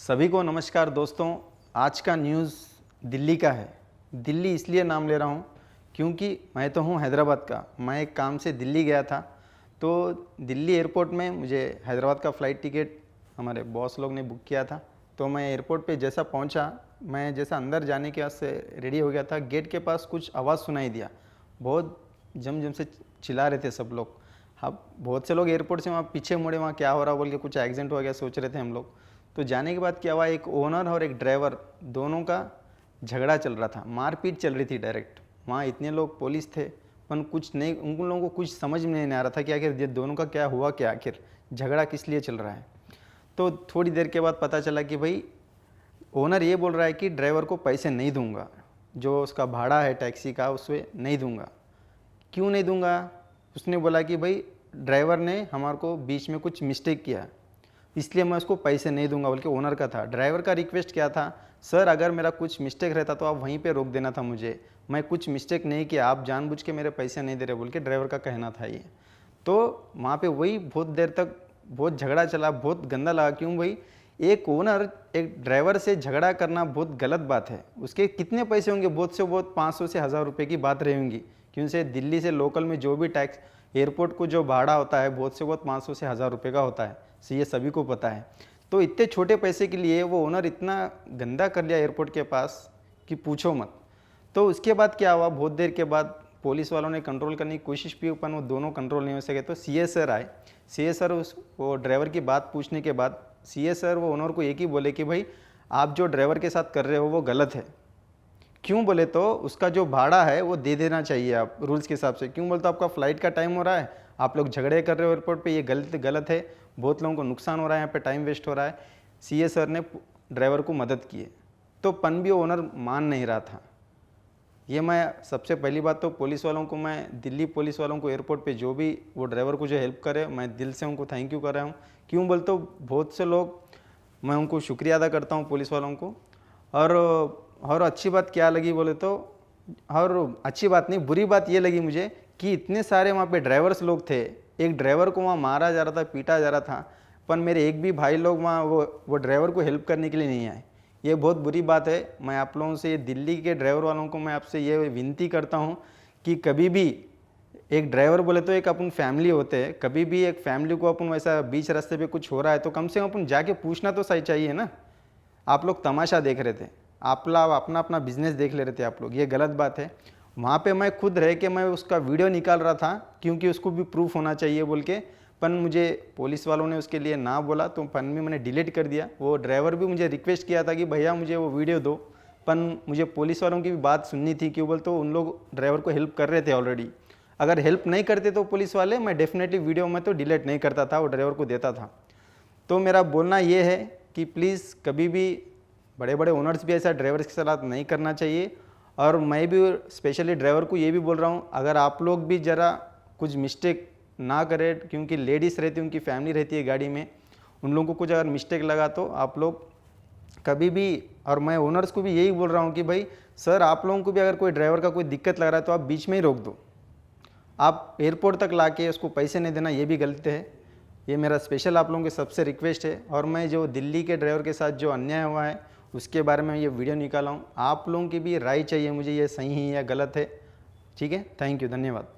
सभी को नमस्कार दोस्तों। आज का न्यूज़ दिल्ली का है। दिल्ली इसलिए नाम ले रहा हूँ क्योंकि मैं तो हूँ हैदराबाद का। मैं एक काम से दिल्ली गया था, तो दिल्ली एयरपोर्ट में मुझे हैदराबाद का फ़्लाइट टिकट हमारे बॉस लोग ने बुक किया था। तो मैं एयरपोर्ट पे जैसा पहुँचा, मैं जैसा अंदर जाने के वास्ते रेडी हो गया था, गेट के पास कुछ आवाज़ सुनाई दिया। बहुत जम जम से चिल्ला रहे थे सब लोग। अब बहुत से लोग एयरपोर्ट से वहाँ पीछे मुड़े, वहाँ क्या हो रहा बोल के कुछ एक्सीडेंट हो गया सोच रहे थे हम लोग। तो जाने के बाद क्या हुआ, एक ओनर और एक ड्राइवर दोनों का झगड़ा चल रहा था, मारपीट चल रही थी डायरेक्ट। वहाँ इतने लोग पुलिस थे, पर कुछ नहीं, उन लोगों को कुछ समझ में नहीं आ रहा था कि आखिर ये दोनों का क्या हुआ, क्या आखिर झगड़ा किस लिए चल रहा है। तो थोड़ी देर के बाद पता चला कि भाई ओनर ये बोल रहा है कि ड्राइवर को पैसे नहीं दूंगा, जो उसका भाड़ा है टैक्सी का उसमें नहीं दूंगा। क्यों नहीं दूंगा? उसने बोला कि भाई ड्राइवर ने हमारे को बीच में कुछ मिस्टेक किया, इसलिए मैं उसको पैसे नहीं दूंगा, बल्कि ओनर का था। ड्राइवर का रिक्वेस्ट क्या था, सर अगर मेरा कुछ मिस्टेक रहता तो आप वहीं पे रोक देना था मुझे, मैं कुछ मिस्टेक नहीं किया, आप जानबूझ के मेरे पैसे नहीं दे रहे बोल के ड्राइवर का कहना था ये। तो वहाँ पे वही बहुत देर तक बहुत झगड़ा चला, बहुत गंदा लगा। क्यों भाई, एक ओनर एक ड्राइवर से झगड़ा करना बहुत गलत बात है। उसके कितने पैसे होंगे, बहुत से बहुत 500 से 1000 रुपये की बात रही होंगी। क्यों से दिल्ली से लोकल में जो भी टैक्स एयरपोर्ट को जो भाड़ा होता है बहुत से बहुत 500 से 1000 रुपये का होता है, ये सभी को पता है। तो इतने छोटे पैसे के लिए वो ओनर इतना गंदा कर लिया एयरपोर्ट के पास कि पूछो मत। तो उसके बाद क्या हुआ, बहुत देर के बाद पुलिस वालों ने कंट्रोल करने की कोशिश की, पर वो दोनों कंट्रोल नहीं हो सके। तो सीए सर आए। सीए सर वो ड्राइवर की बात पूछने के बाद सीए सर वो ओनर को एक ही बोले कि भाई आप जो ड्राइवर के साथ कर रहे हो वो गलत है। क्यों बोले तो उसका जो भाड़ा है वो दे देना चाहिए आप रूल्स के हिसाब से। क्यों बोलते, आपका फ़्लाइट का टाइम हो रहा है, आप लोग झगड़े कर रहे हो एयरपोर्ट पे, ये गलत है, बहुत लोगों को नुकसान हो रहा है, यहाँ पे टाइम वेस्ट हो रहा है। सीए सर ने ड्राइवर को मदद की, तो पन भी ओनर मान नहीं रहा था। ये मैं सबसे पहली बात तो पुलिस वालों को, मैं दिल्ली पुलिस वालों को एयरपोर्ट पे जो भी वो ड्राइवर को जो हेल्प करे, मैं दिल से उनको थैंक यू कर रहा हूँ। क्यों बोलते हो, बहुत से लोग, मैं उनको शुक्रिया अदा करता हूँ पुलिस वालों को। और अच्छी बात क्या लगी बोले तो, और अच्छी बात नहीं बुरी बात ये लगी मुझे कि इतने सारे वहाँ पे ड्राइवर्स लोग थे, एक ड्राइवर को वहाँ मारा जा रहा था, पीटा जा रहा था, पर मेरे एक भी भाई लोग वहाँ वो ड्राइवर को हेल्प करने के लिए नहीं आए। ये बहुत बुरी बात है। मैं आप लोगों से, दिल्ली के ड्राइवर वालों को मैं आपसे ये विनती करता हूँ कि कभी भी एक ड्राइवर बोले तो एक अपन फैमिली होते हैं, कभी भी एक फैमिली को अपन वैसा बीच रास्ते पे कुछ हो रहा है तो कम से कम अपन जाके पूछना तो सही चाहिए ना। आप लोग तमाशा देख रहे थे, अपना अपना बिजनेस देख ले रहे थे आप लोग, ये गलत बात है। वहाँ पे मैं खुद रह के मैं उसका वीडियो निकाल रहा था क्योंकि उसको भी प्रूफ होना चाहिए बोल के, पर मुझे पुलिस वालों ने उसके लिए ना बोला तो पन में मैंने डिलीट कर दिया। वो ड्राइवर भी मुझे रिक्वेस्ट किया था कि भैया मुझे वो वीडियो दो, पर मुझे पुलिस वालों की भी बात सुननी थी। क्यों बोल तो उन लोग ड्राइवर को हेल्प कर रहे थे ऑलरेडी। अगर हेल्प नहीं करते तो पुलिस वाले, मैं डेफिनेटली वीडियो में तो डिलीट नहीं करता था, वो ड्राइवर को देता था। तो मेरा बोलना ये है कि प्लीज़ कभी भी बड़े बड़े ओनर्स भी ऐसा ड्राइवर्स के साथ नहीं करना चाहिए। और मैं भी स्पेशली ड्राइवर को ये भी बोल रहा हूँ, अगर आप लोग भी ज़रा कुछ मिस्टेक ना करें, क्योंकि लेडीज़ रहती है, उनकी फैमिली रहती है गाड़ी में, उन लोगों को कुछ अगर मिस्टेक लगा तो आप लोग कभी भी, और मैं ओनर्स को भी यही बोल रहा हूँ कि भाई सर आप लोगों को भी अगर कोई ड्राइवर का कोई दिक्कत लग रहा है तो आप बीच में ही रोक दो। आप एयरपोर्ट तक ला के उसको पैसे नहीं देना, ये भी गलत है। ये मेरा स्पेशल आप लोगों के सबसे रिक्वेस्ट है। और मैं जो दिल्ली के ड्राइवर के साथ जो अन्याय हुआ है उसके बारे में ये वीडियो निकाला हूँ। आप लोगों की भी राय चाहिए मुझे, ये सही है या गलत है। ठीक है, थैंक यू, धन्यवाद।